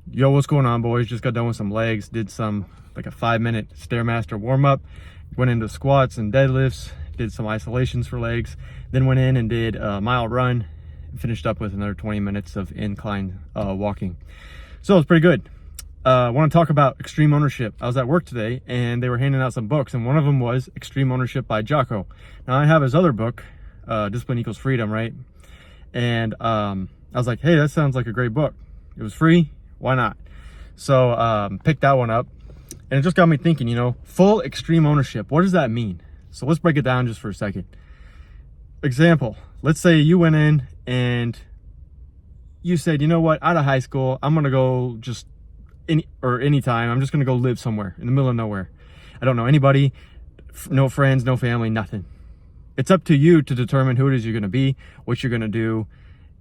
Yo, what's going on, boys? Just got done with some legs, did some like a 5-minute Stairmaster warm-up, went into squats and deadlifts, did some isolations for legs, then went in and did a mile run, and finished up with another 20 minutes of incline walking. So it's pretty good. I want to talk about extreme ownership. I was at work today and they were handing out some books, and one of them was Extreme Ownership by Jocko. Now I have his other book, Discipline Equals Freedom, right? And I was like, hey, that sounds like a great book. It was free, why not? So picked that one up, and it just got me thinking, full extreme ownership, what does that mean? So let's break it down just for a second. Example, let's say you went in and you said, you know what, out of high school, I'm gonna go just anytime, I'm just gonna go live somewhere in the middle of nowhere. I don't know anybody, no friends, no family, nothing. It's up to you to determine who it is you're gonna be, what you're gonna do,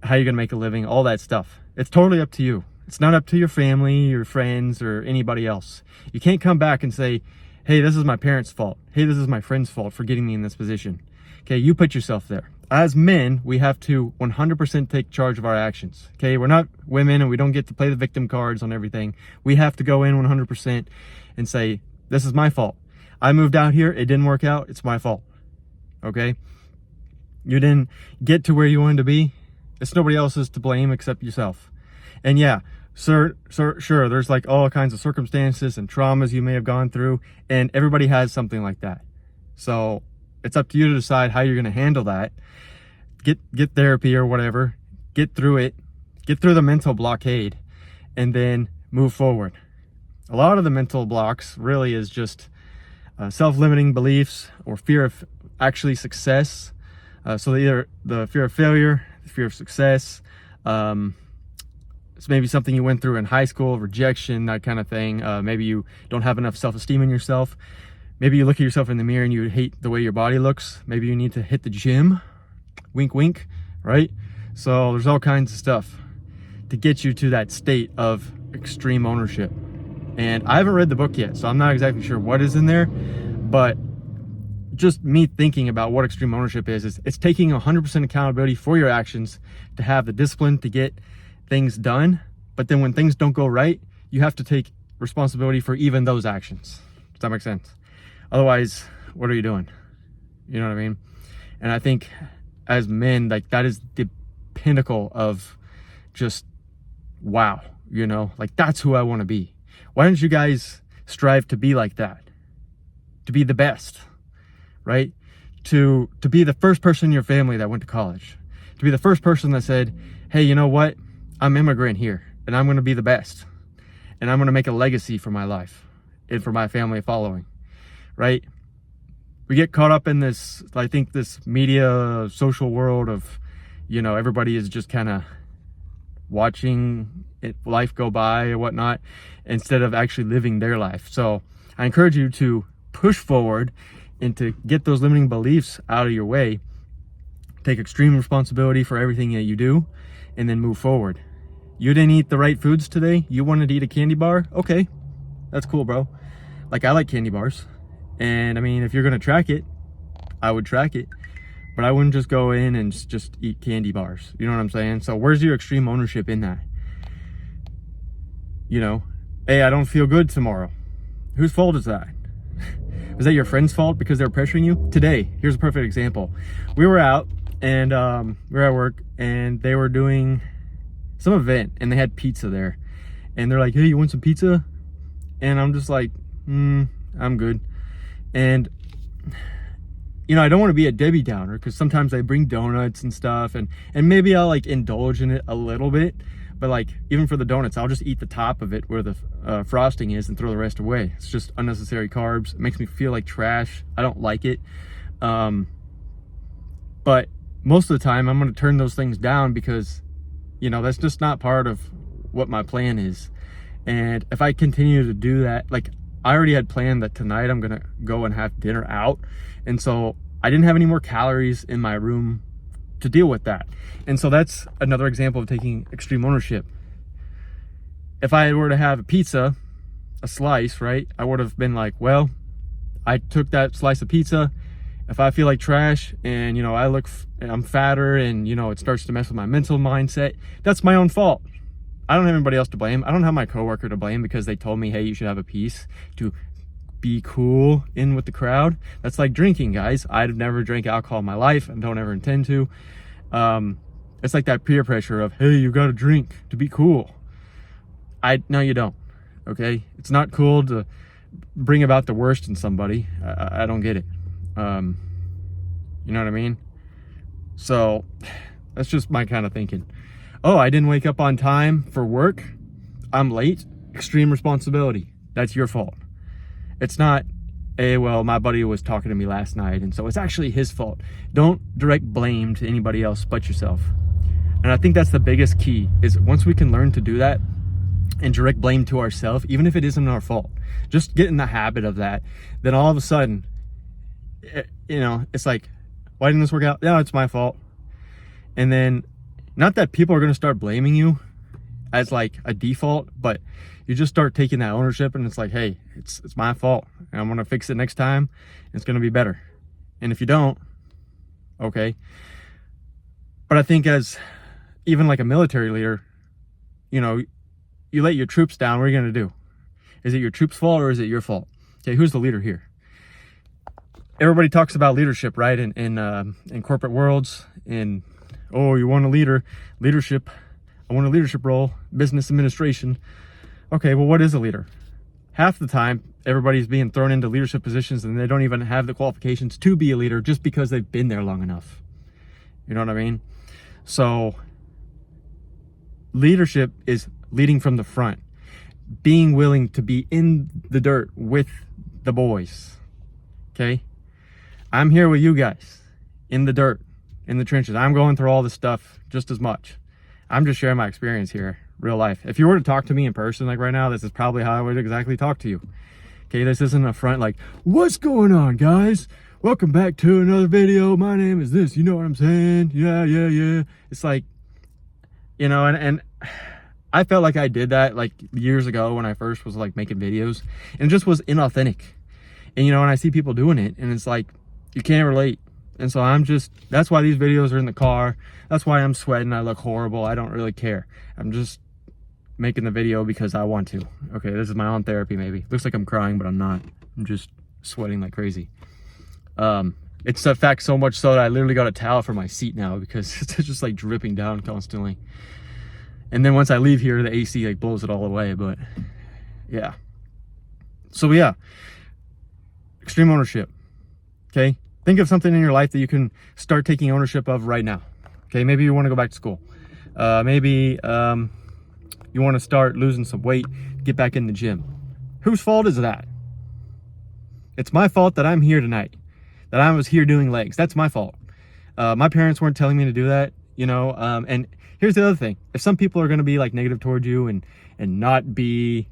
how you're gonna make a living, all that stuff. It's totally up to you. It's not up to your family, your friends, or anybody else. You can't come back and say, hey, this is my parents' fault. Hey, this is my friend's fault for getting me in this position. Okay, you put yourself there. As men, we have to 100% take charge of our actions. Okay, we're not women and we don't get to play the victim cards on everything. We have to go in 100% and say, this is my fault. I moved out here, it didn't work out, it's my fault. Okay? You didn't get to where you wanted to be, it's nobody else's to blame except yourself. And yeah, sure, there's like all kinds of circumstances and traumas you may have gone through, and everybody has something like that. So it's up to you to decide how you're going to handle that. Get therapy or whatever, get through it, get through the mental blockade, and then move forward. A lot of the mental blocks really is just self-limiting beliefs or fear of actually success. So either the fear of failure, the fear of success, it's maybe something you went through in high school, rejection, that kind of thing. Maybe you don't have enough self-esteem in yourself. Maybe you look at yourself in the mirror and you hate the way your body looks. Maybe you need to hit the gym. Wink, wink, right? So there's all kinds of stuff to get you to that state of extreme ownership. And I haven't read the book yet, so I'm not exactly sure what is in there, but just me thinking about what extreme ownership is it's taking 100% accountability for your actions, to have the discipline to get things done. But then when things don't go right, you have to take responsibility for even those actions. Does that make sense? Otherwise, what are you doing? You know what I mean? And I think as men, like, that is the pinnacle of just, wow, like, that's who I want to be. Why don't you guys strive to be like that? To be the best, right? To be the first person in your family that went to college. To be the first person that said, hey, you know what? I'm immigrant here, and I'm going to be the best. And I'm going to make a legacy for my life and for my family following, right? We get caught up in this, I think, this media social world of, everybody is just kind of watching life go by or whatnot, instead of actually living their life. So I encourage you to push forward and to get those limiting beliefs out of your way, take extreme responsibility for everything that you do, and then move forward. You didn't eat the right foods today, you wanted to eat a candy bar, okay, that's cool, bro. Like, I like candy bars, and I mean, if you're gonna track it, I would track it, but I wouldn't just go in and just eat candy bars. You know what I'm saying? So where's your extreme ownership in that? Hey, I don't feel good tomorrow. Whose fault is that? Was that your friend's fault because they were pressuring you? Today, here's a perfect example. We were out and we were at work, and they were doing some event and they had pizza there, and they're like, hey, you want some pizza? And I'm just like, I'm good. And I don't want to be a Debbie Downer, because sometimes I bring donuts and stuff, and maybe I'll like indulge in it a little bit, but like, even for the donuts, I'll just eat the top of it where the frosting is and throw the rest away. It's just unnecessary carbs. It makes me feel like trash. I don't like it. But most of the time I'm going to turn those things down, because that's just not part of what my plan is. And if I continue to do that, like, I already had planned that tonight I'm gonna go and have dinner out, and so I didn't have any more calories in my room to deal with that. And so that's another example of taking extreme ownership. If I were to have a pizza, a slice, right, I would have been like, well, I took that slice of pizza. If I feel like trash and I'm fatter and it starts to mess with my mental mindset, that's my own fault. I don't have anybody else to blame. I don't have my coworker to blame because they told me, hey, you should have a piece to be cool in with the crowd. That's like drinking, guys. I've never drank alcohol in my life and don't ever intend to. It's like that peer pressure of, hey, you gotta drink to be cool. No, you don't. Okay, it's not cool to bring about the worst in somebody. I don't get it. You know what I mean? So that's just my kind of thinking. Oh, I didn't wake up on time for work. I'm late. Extreme responsibility. That's your fault. It's not, hey, well, my buddy was talking to me last night, and so it's actually his fault. Don't direct blame to anybody else but yourself. And I think that's the biggest key, is once we can learn to do that and direct blame to ourselves, even if it isn't our fault, just get in the habit of that, then all of a sudden, you know, it's like, why didn't this work out? Yeah, it's my fault. And then, not that people are going to start blaming you as like a default, but you just start taking that ownership, and it's like, hey, it's my fault, and I'm going to fix it next time. It's going to be better. And if you don't, okay. But I think as even like a military leader, you know, you let your troops down, what are you going to do? Is it your troops' fault or is it your fault? Okay, who's the leader here? Everybody talks about leadership, right? In corporate worlds, oh, you want a leadership. I want a leadership role, business administration. Okay, well, what is a leader? Half the time, everybody's being thrown into leadership positions and they don't even have the qualifications to be a leader just because they've been there long enough. You know what I mean? So leadership is leading from the front, being willing to be in the dirt with the boys. Okay? I'm here with you guys in the dirt, in the trenches. I'm going through all this stuff just as much. I'm just sharing my experience here, real life. If you were to talk to me in person like right now, this is probably how I would exactly talk to you. Okay, this isn't a front like, what's going on, guys? Welcome back to another video. My name is this. You know what I'm saying? Yeah. It's like, you know, and I felt like I did that like years ago when I first was like making videos, and it just was inauthentic. And you know, when I see people doing it, and it's like, you can't relate. And so that's why these videos are in the car. That's why I'm sweating. I look horrible. I don't really care. I'm just making the video because I want to. Okay, this is my own therapy maybe. Looks like I'm crying, but I'm not. I'm just sweating like crazy. It's a fact so much so that I literally got a towel for my seat now because it's just like dripping down constantly. And then once I leave here, the AC like blows it all away, but yeah. So yeah, extreme ownership, okay? Think of something in your life that you can start taking ownership of right now. Okay, maybe you want to go back to school. Maybe you want to start losing some weight, get back in the gym. Whose fault is that? It's my fault that I'm here tonight, that I was here doing legs. That's my fault. My parents weren't telling me to do that, you know. And here's the other thing. If some people are going to be like negative towards you and not be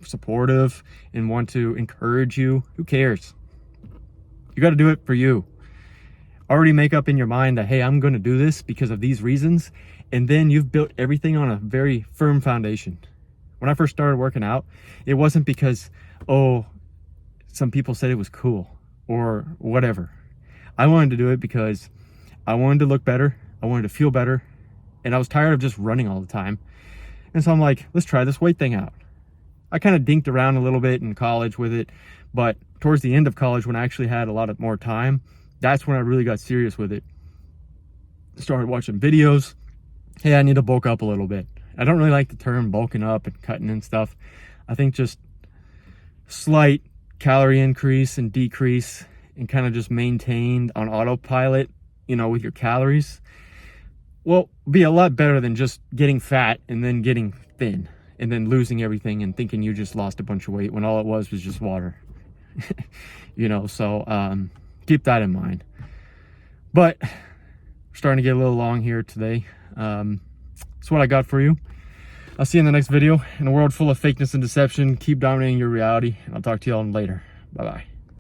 supportive and want to encourage you, who cares? You got to do it for you. Already make up in your mind that, hey, I'm going to do this because of these reasons. And then you've built everything on a very firm foundation. When I first started working out, it wasn't because, oh, some people said it was cool or whatever. I wanted to do it because I wanted to look better. I wanted to feel better. And I was tired of just running all the time. And so I'm like, let's try this weight thing out. I kind of dinked around a little bit in college with it, but towards the end of college, when I actually had a lot more time, that's when I really got serious with it. Started watching videos. Hey, I need to bulk up a little bit. I don't really like the term bulking up and cutting and stuff. I think just slight calorie increase and decrease and kind of just maintained on autopilot, you know, with your calories, will be a lot better than just getting fat and then getting thin and then losing everything and thinking you just lost a bunch of weight when all it was just water. You know, so keep that in mind. But we're starting to get a little long here today. That's what I got for you. I'll see you in the next video. In a world full of fakeness and deception, keep dominating your reality. I'll talk to you all later. Bye-bye.